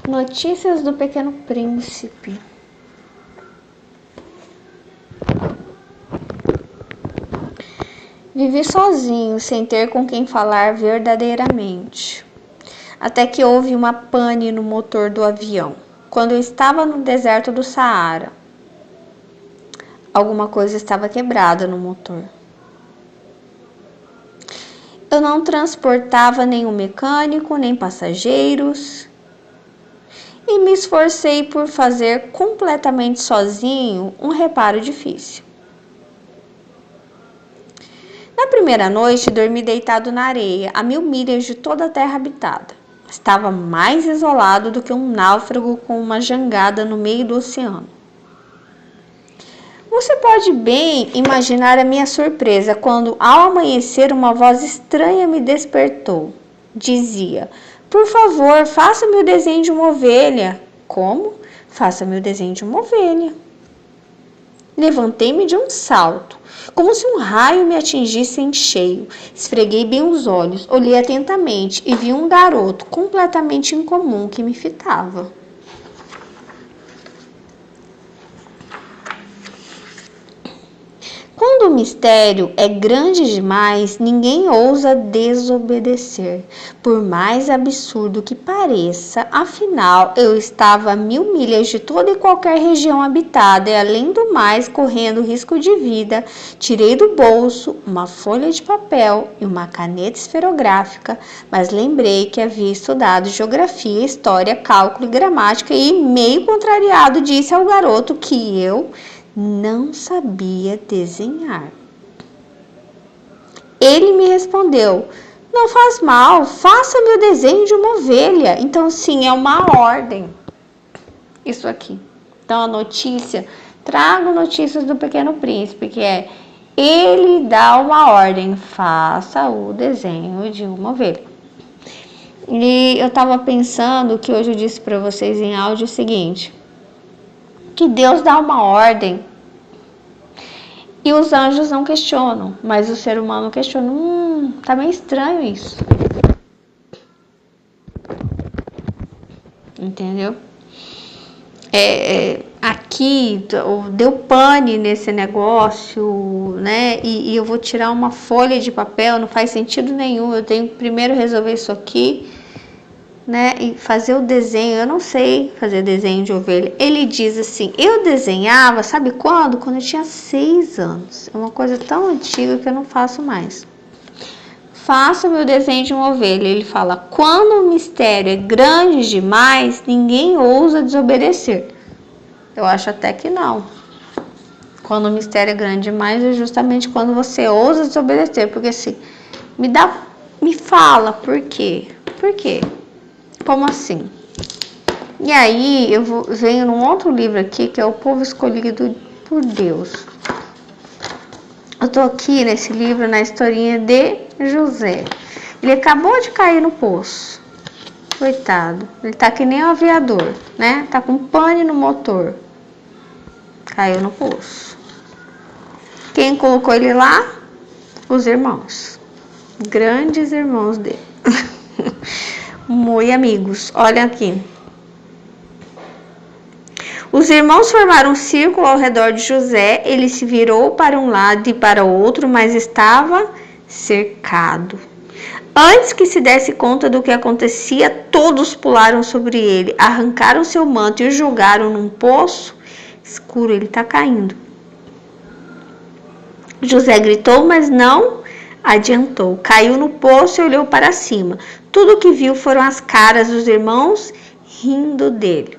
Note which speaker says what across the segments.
Speaker 1: Notícias do Pequeno Príncipe. Vivi sozinho, sem ter com quem falar verdadeiramente. Até que houve uma pane no motor do avião, quando eu estava no deserto do Saara. Alguma coisa estava quebrada no motor. Eu não transportava nenhum mecânico, nem passageiros, e me esforcei por fazer completamente sozinho um reparo difícil. Na primeira noite, dormi deitado na areia, a 1000 milhas de toda a terra habitada. Estava mais isolado do que um náufrago com uma jangada no meio do oceano. Você pode bem imaginar a minha surpresa quando, ao amanhecer, uma voz estranha me despertou. Dizia: "Por favor, faça-me o desenho de uma ovelha." Como? Faça-me o desenho de uma ovelha. Levantei-me de um salto, como se um raio me atingisse em cheio. Esfreguei bem os olhos, olhei atentamente e vi um garoto completamente incomum que me fitava. Quando o mistério é grande demais, ninguém ousa desobedecer, por mais absurdo que pareça. Afinal, eu estava a 1000 milhas de toda e qualquer região habitada e, além do mais, correndo risco de vida. Tirei do bolso uma folha de papel e uma caneta esferográfica, mas lembrei que havia estudado geografia, história, cálculo e gramática e, meio contrariado, disse ao garoto que eu não sabia desenhar. Ele me respondeu: "Não faz mal, faça-me o desenho de uma ovelha." Então, sim, é uma ordem. Isso aqui. Então, a notícia, trago notícias do Pequeno Príncipe, que é: ele dá uma ordem, faça o desenho de uma ovelha. E eu estava pensando que hoje eu disse para vocês em áudio o seguinte: que Deus dá uma ordem e os anjos não questionam, mas o ser humano questiona. Tá meio estranho isso. Entendeu? Aqui deu pane nesse negócio, né? E eu vou tirar uma folha de papel, não faz sentido nenhum. Eu tenho que primeiro resolver isso aqui, né, e fazer o desenho. Eu não sei fazer desenho de ovelha. Ele diz assim: eu desenhava, sabe quando? Quando eu tinha 6 anos. É uma coisa tão antiga que eu não faço mais. Faça meu desenho de uma ovelha. Ele fala: quando o mistério é grande demais, ninguém ousa desobedecer. Eu acho até que não. Quando o mistério é grande demais é justamente quando você ousa desobedecer. Porque assim, me fala por quê? Por quê? Como assim? E aí eu venho num outro livro aqui, que é O Povo Escolhido por Deus. Eu tô aqui nesse livro, na historinha de José. Ele acabou de cair no poço. Coitado. Ele tá que nem um aviador, né? Tá com pane no motor. Caiu no poço. Quem colocou ele lá? Os irmãos. Grandes irmãos dele. Muito amigos. Olha aqui. Os irmãos formaram um círculo ao redor de José. Ele se virou para um lado e para o outro, mas estava cercado. Antes que se desse conta do que acontecia, todos pularam sobre ele, arrancaram seu manto e o jogaram num poço escuro. Ele está caindo. José gritou, mas não adiantou. Caiu no poço e olhou para cima. Tudo o que viu foram as caras dos irmãos rindo dele.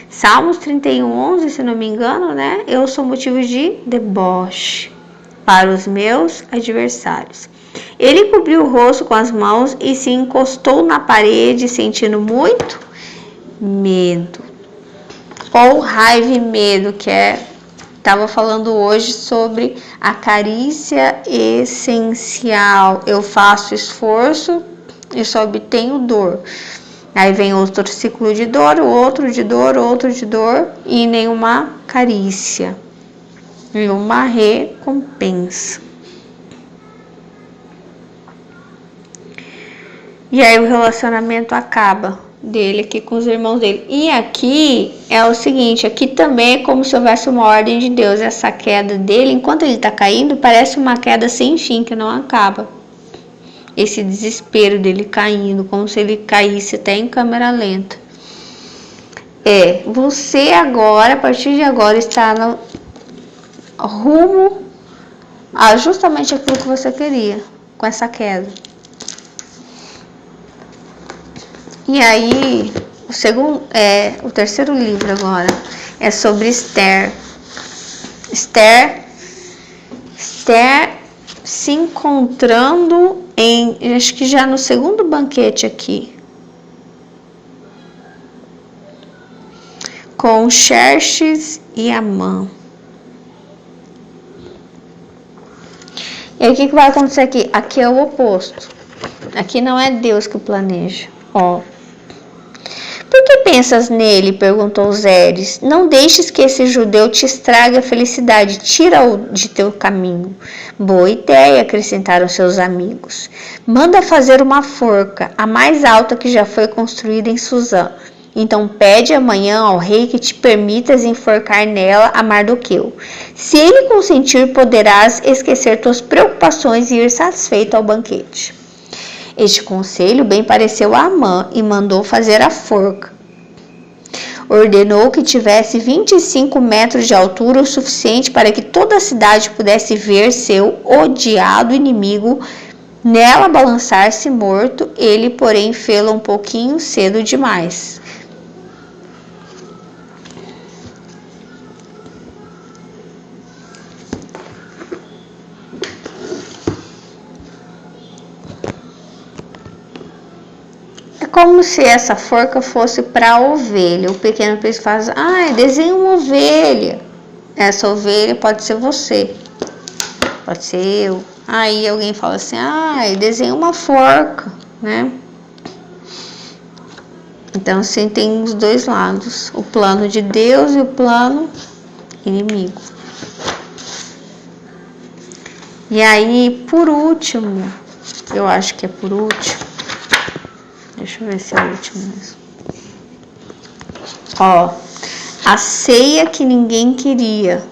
Speaker 1: Salmos 31:11, se não me engano, né? Eu sou motivo de deboche para os meus adversários. Ele cobriu o rosto com as mãos e se encostou na parede, sentindo muito medo. Ou raiva e medo, que estava falando hoje sobre a carícia essencial. Eu faço esforço e só obtenho dor. Aí vem outro ciclo de dor, outro de dor, outro de dor e nenhuma carícia, nenhuma recompensa. E aí o relacionamento acaba dele aqui com os irmãos dele. E aqui é o seguinte, aqui também é como se houvesse uma ordem de Deus. Essa queda dele, enquanto ele está caindo, parece uma queda sem fim, que não acaba. Esse desespero dele caindo, como se ele caísse até em câmera lenta. Você agora, a partir de agora, está no rumo a justamente aquilo que você queria, com essa queda. E aí, o terceiro livro agora é sobre Esther. Esther se encontrando acho que já no segundo banquete aqui, com Xerxes e Amã. E aí o que vai acontecer aqui? Aqui é o oposto. Aqui não é Deus que planeja. Por que pensas nele? Perguntou Zeres. Não deixes que esse judeu te estrague a felicidade. Tira-o de teu caminho. Boa ideia, acrescentaram seus amigos. Manda fazer uma forca, a mais alta que já foi construída em Suzã. Então pede amanhã ao rei que te permitas enforcar nela a Mardoqueu. Se ele consentir, poderás esquecer tuas preocupações e ir satisfeito ao banquete. Este conselho bem pareceu a Amã e mandou fazer a forca. Ordenou que tivesse 25 metros de altura, o suficiente para que toda a cidade pudesse ver seu odiado inimigo nela balançar-se morto. Ele, porém, fê-la um pouquinho cedo demais. Como se essa forca fosse para a ovelha. O pequeno príncipe fala, desenha uma ovelha. Essa ovelha pode ser você, pode ser eu. Aí alguém fala assim, desenha uma forca, né? Então assim tem os dois lados, o plano de Deus e o plano inimigo. E aí, por último, eu acho que é por último, deixa eu ver se é o último mesmo. A ceia que ninguém queria,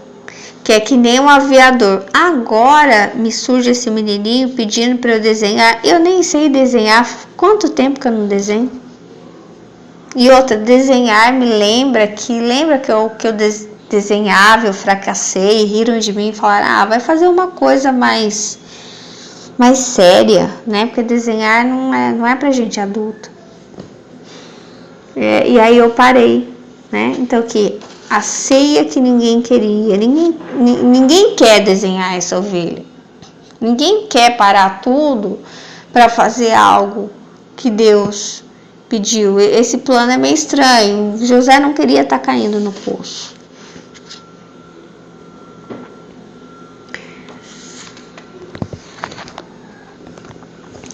Speaker 1: que é que nem um aviador. Agora me surge esse menininho pedindo para eu desenhar. Eu nem sei desenhar. Quanto tempo que eu não desenho? E outra, desenhar me lembra que eu desenhava, eu fracassei, riram de mim e falaram, vai fazer uma coisa mais séria, né? Porque desenhar não é pra gente adulta. E aí eu parei, né? Então que a ceia que ninguém queria, ninguém quer desenhar essa ovelha. Ninguém quer parar tudo para fazer algo que Deus pediu. Esse plano é meio estranho. José não queria estar caindo no poço.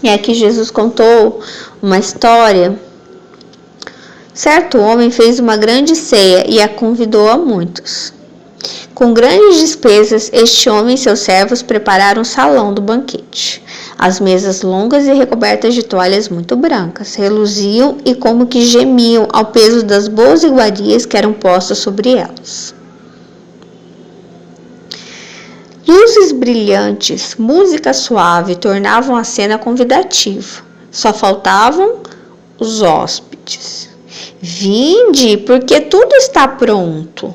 Speaker 1: E aqui Jesus contou uma história. Certo homem fez uma grande ceia e a convidou a muitos. Com grandes despesas, este homem e seus servos prepararam o salão do banquete. As mesas longas e recobertas de toalhas muito brancas reluziam e como que gemiam ao peso das boas iguarias que eram postas sobre elas. Luzes brilhantes, música suave tornavam a cena convidativa. Só faltavam os hóspedes. Vinde, porque tudo está pronto.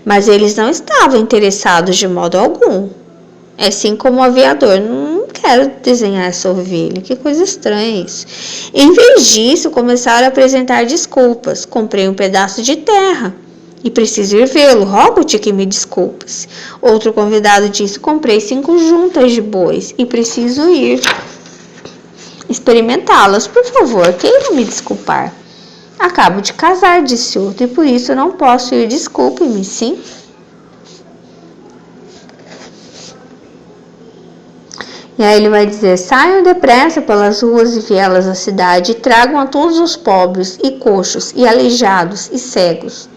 Speaker 1: Mas eles não estavam interessados de modo algum. É assim como o aviador, não quero desenhar essa ovelha, que coisa estranha isso. Em vez disso, começaram a apresentar desculpas. Comprei um pedaço de terra e preciso ir vê-lo, rogo-te que me desculpes. Outro convidado disse, comprei 5 juntas de bois e preciso ir experimentá-las. Por favor, queira me desculpar. Acabo de casar, disse outro, e por isso não posso ir, desculpe-me, sim? E aí ele vai dizer, saiam depressa pelas ruas e vielas da cidade e tragam a todos os pobres e coxos e aleijados e cegos.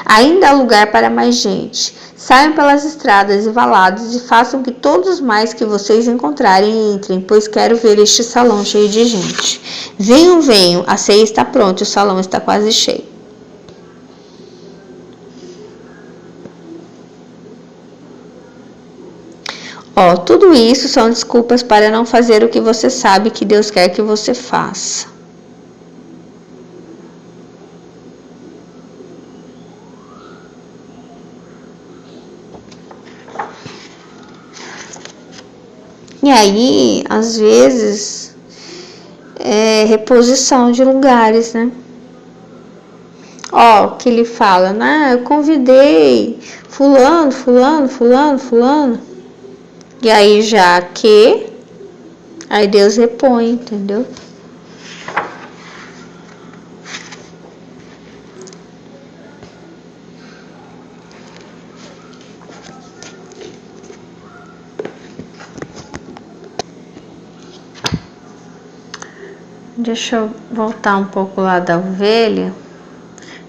Speaker 1: Ainda há lugar para mais gente. Saiam pelas estradas e valados e façam que todos os mais que vocês encontrarem entrem, pois quero ver este salão cheio de gente. Venham, venham, a ceia está pronta e o salão está quase cheio. Tudo isso são desculpas para não fazer o que você sabe que Deus quer que você faça. E aí, às vezes, é reposição de lugares, né? Que ele fala, né? Eu convidei fulano. E aí aí Deus repõe, entendeu? Deixa eu voltar um pouco lá da ovelha.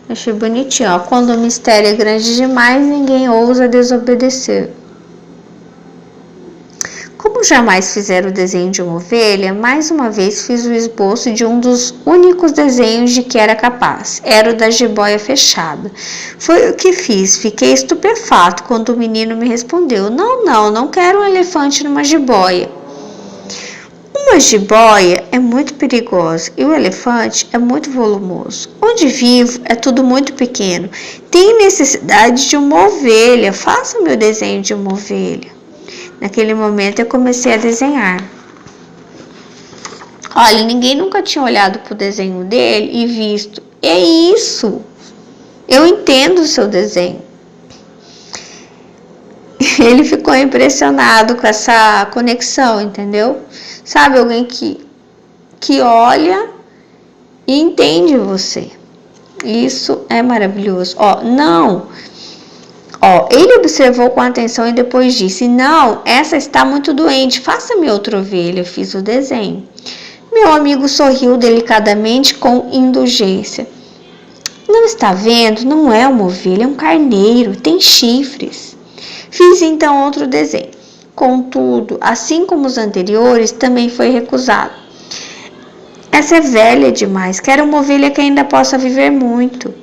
Speaker 1: Achei bonitinho, Quando o mistério é grande demais, ninguém ousa desobedecer. Como jamais fizeram o desenho de uma ovelha, mais uma vez fiz o esboço de um dos únicos desenhos de que era capaz. Era o da jiboia fechada. Foi o que fiz. Fiquei estupefato quando o menino me respondeu: Não quero um elefante numa jiboia. Uma jiboia é muito perigosa e o elefante é muito volumoso. Onde vivo é tudo muito pequeno. Tenho necessidade de uma ovelha. Faça meu desenho de uma ovelha. Naquele momento eu comecei a desenhar. Olha, ninguém nunca tinha olhado para o desenho dele e visto. É isso. Eu entendo o seu desenho. Ele ficou impressionado com essa conexão, entendeu? Sabe, alguém que olha e entende você. Isso é maravilhoso. Ele observou com atenção e depois disse: Não, essa está muito doente, faça-me outra ovelha. Eu fiz o desenho. Meu amigo sorriu delicadamente com indulgência. Não está vendo? Não é uma ovelha, é um carneiro, tem chifres. Fiz então outro desenho. Contudo, assim como os anteriores, também foi recusado. Essa é velha demais, quero uma ovelha que ainda possa viver muito.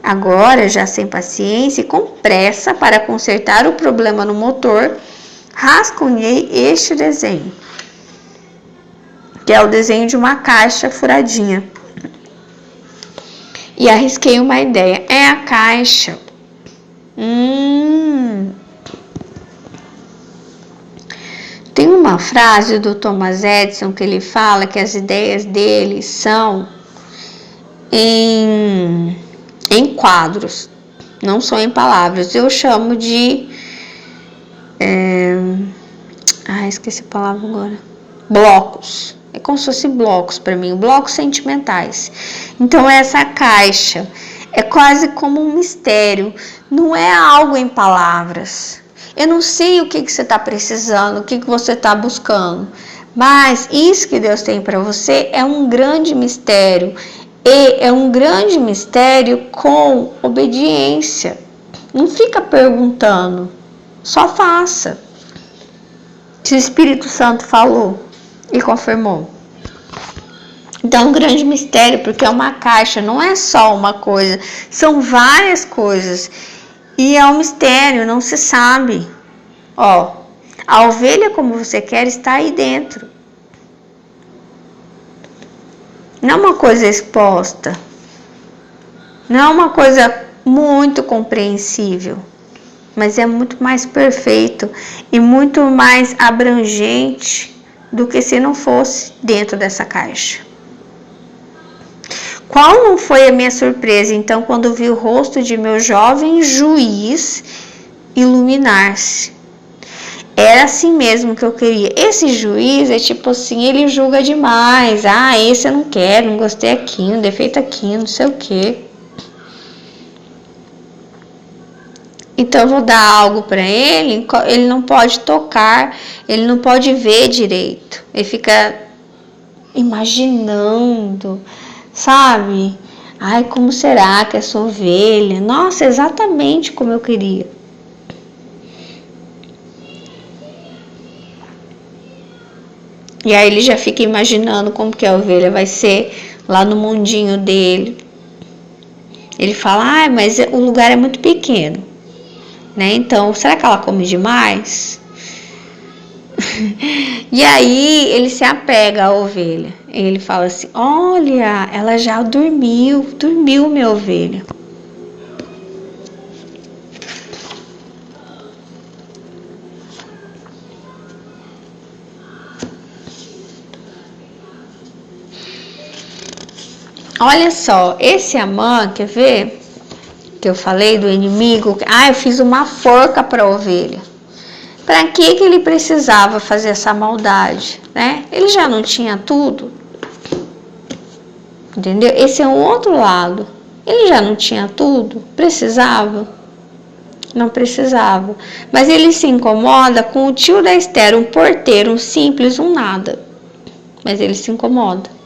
Speaker 1: Agora, já sem paciência e com pressa para consertar o problema no motor, rascunhei este desenho, que é o desenho de uma caixa furadinha. E arrisquei uma ideia. É a caixa. Tem uma frase do Thomas Edison que ele fala que as ideias dele são em quadros, não são em palavras. Eu chamo de esqueci a palavra agora. Blocos. É como se fossem blocos para mim, blocos sentimentais. Então essa caixa é quase como um mistério, não é algo em palavras. Eu não sei o que você está precisando, o que você está buscando, mas isso que Deus tem para você é um grande mistério. E é um grande mistério com obediência. Não fica perguntando, só faça. Se o Espírito Santo falou e confirmou. Então é um grande mistério, porque é uma caixa, não é só uma coisa, são várias coisas. E é um mistério, não se sabe. A ovelha como você quer está aí dentro. Não é uma coisa exposta. Não é uma coisa muito compreensível. Mas é muito mais perfeito e muito mais abrangente do que se não fosse dentro dessa caixa. Qual não foi a minha surpresa, então, quando vi o rosto de meu jovem juiz iluminar-se? Era assim mesmo que eu queria. Esse juiz é tipo assim, ele julga demais. Esse eu não quero, não gostei aqui, um defeito aqui, não sei o quê. Então eu vou dar algo para ele, ele não pode tocar, ele não pode ver direito. Ele fica imaginando, sabe? Ai, como será que essa ovelha? Nossa, exatamente como eu queria. E aí ele já fica imaginando como que a ovelha vai ser lá no mundinho dele. Ele fala, ah, mas o lugar é muito pequeno, né? Então, será que ela come demais? E aí ele se apega à ovelha. Ele fala assim, olha, ela já dormiu minha ovelha. Olha só, esse Amã, quer ver? Que eu falei do inimigo. Ah, eu fiz uma forca para a ovelha. Para que ele precisava fazer essa maldade, né? Ele já não tinha tudo. Entendeu? Esse é um outro lado. Ele já não tinha tudo. Precisava? Não precisava. Mas ele se incomoda com o tio da Esther, um porteiro, um simples, um nada. Mas ele se incomoda.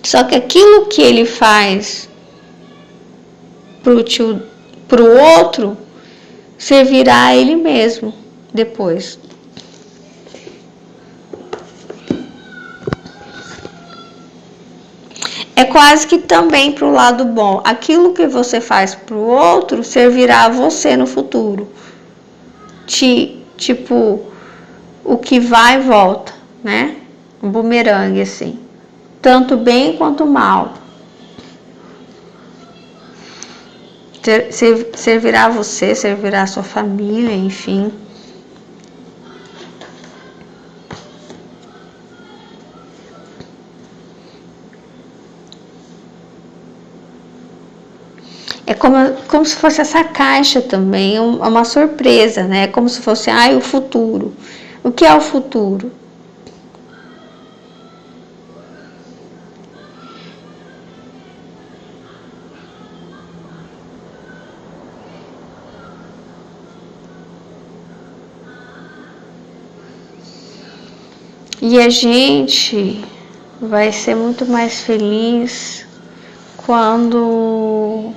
Speaker 1: Só que aquilo que ele faz pro outro, servirá a ele mesmo depois. É quase que também pro lado bom. Aquilo que você faz pro outro servirá a você no futuro. Tipo, o que vai e volta, né? Um bumerangue assim. Tanto bem quanto mal. Servirá a você, servirá a sua família, enfim. É como se fosse essa caixa também, uma surpresa, né? É como se fosse, o futuro. O que é o futuro? E a gente vai ser muito mais feliz quando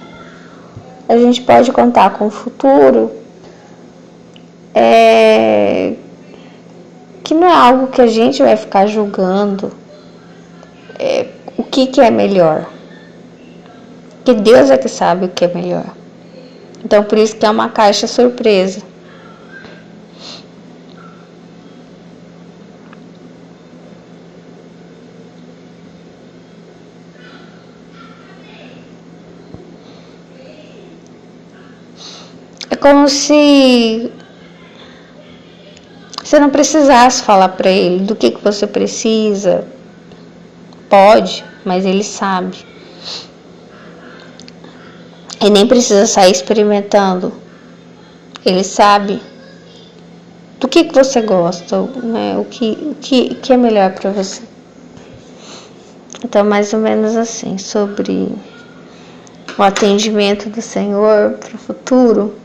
Speaker 1: a gente pode contar com o futuro, que não é algo que a gente vai ficar julgando o que é melhor. Que Deus é que sabe o que é melhor. Então, por isso que é uma caixa surpresa. É como se você não precisasse falar para ele do que você precisa. Pode, mas ele sabe. E nem precisa sair experimentando. Ele sabe do que você gosta, né? O que é melhor para você. Então, mais ou menos assim, sobre o atendimento do Senhor para o futuro,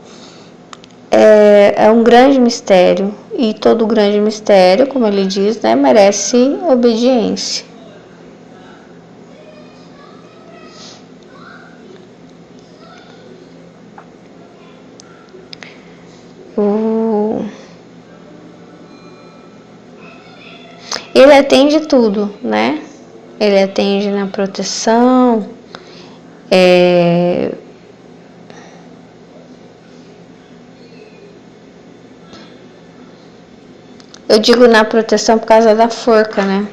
Speaker 1: é um grande mistério. E todo grande mistério, como ele diz, né, merece obediência. Ele atende tudo, né? Ele atende na proteção, eu digo na proteção por causa da forca, né?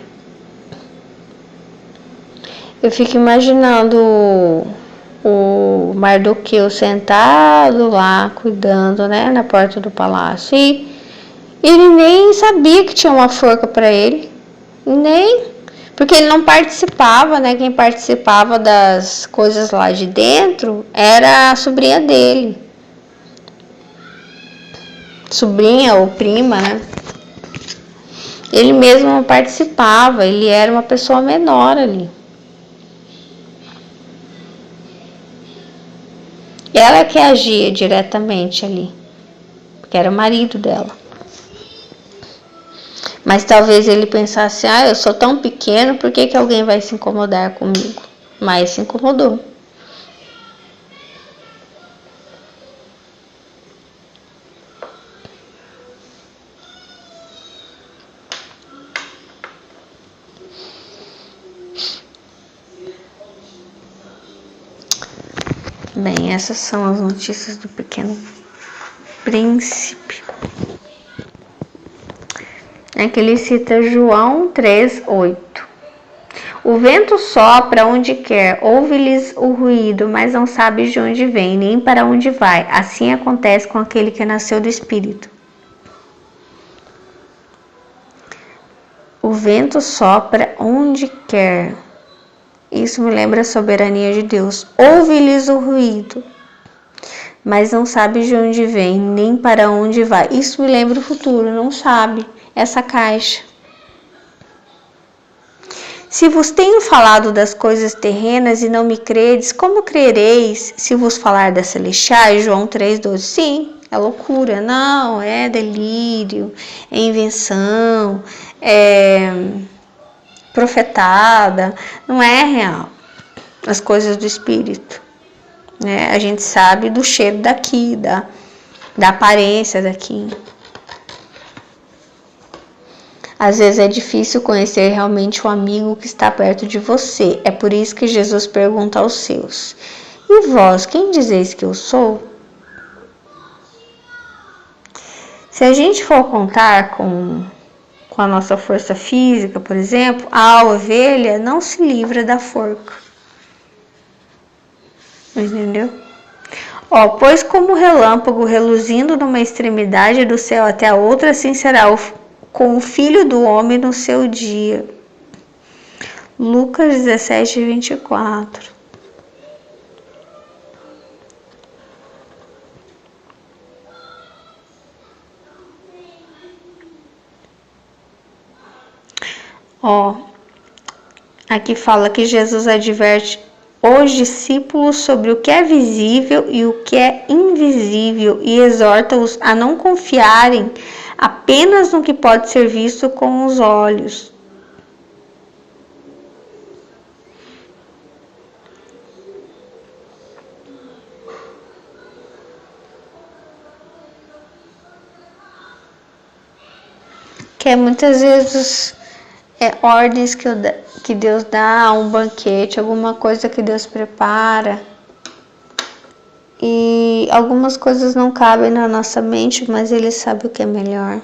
Speaker 1: Eu fico imaginando o Mardoqueu sentado lá, cuidando, né, na porta do palácio. E ele nem sabia que tinha uma forca para ele. Nem. Porque ele não participava, né? Quem participava das coisas lá de dentro era a sobrinha dele. Sobrinha ou prima, né? Ele mesmo não participava, ele era uma pessoa menor ali. Ela que agia diretamente ali, porque era o marido dela. Mas talvez ele pensasse, eu sou tão pequeno, por que alguém vai se incomodar comigo? Mas se incomodou. Bem, essas são as notícias do Pequeno Príncipe. Aqui ele cita João 3:8. O vento sopra onde quer, ouve-lhes o ruído, mas não sabe de onde vem, nem para onde vai. Assim acontece com aquele que nasceu do Espírito. O vento sopra onde quer. Isso me lembra a soberania de Deus. Ouve-lhes o ruído, mas não sabe de onde vem, nem para onde vai. Isso me lembra o futuro, não sabe. Essa caixa. Se vos tenho falado das coisas terrenas e não me credes, como crereis se vos falar das celestiais? João 3:12. Sim, é loucura. Não, é delírio, é invenção, é profetada, não é real. As coisas do Espírito, né? A gente sabe do cheiro daqui, da aparência daqui. Às vezes é difícil conhecer realmente o amigo que está perto de você. É por isso que Jesus pergunta aos seus: e vós, quem dizeis que eu sou? Se a gente for contar com a nossa força física, por exemplo, a ovelha não se livra da forca. Entendeu? Pois como o relâmpago reluzindo numa extremidade do céu até a outra, assim será com o Filho do Homem no seu dia. Lucas 17:24. Aqui fala que Jesus adverte os discípulos sobre o que é visível e o que é invisível e exorta-os a não confiarem apenas no que pode ser visto com os olhos. Que muitas vezes ordens que Deus dá, um banquete, alguma coisa que Deus prepara. E algumas coisas não cabem na nossa mente, mas Ele sabe o que é melhor.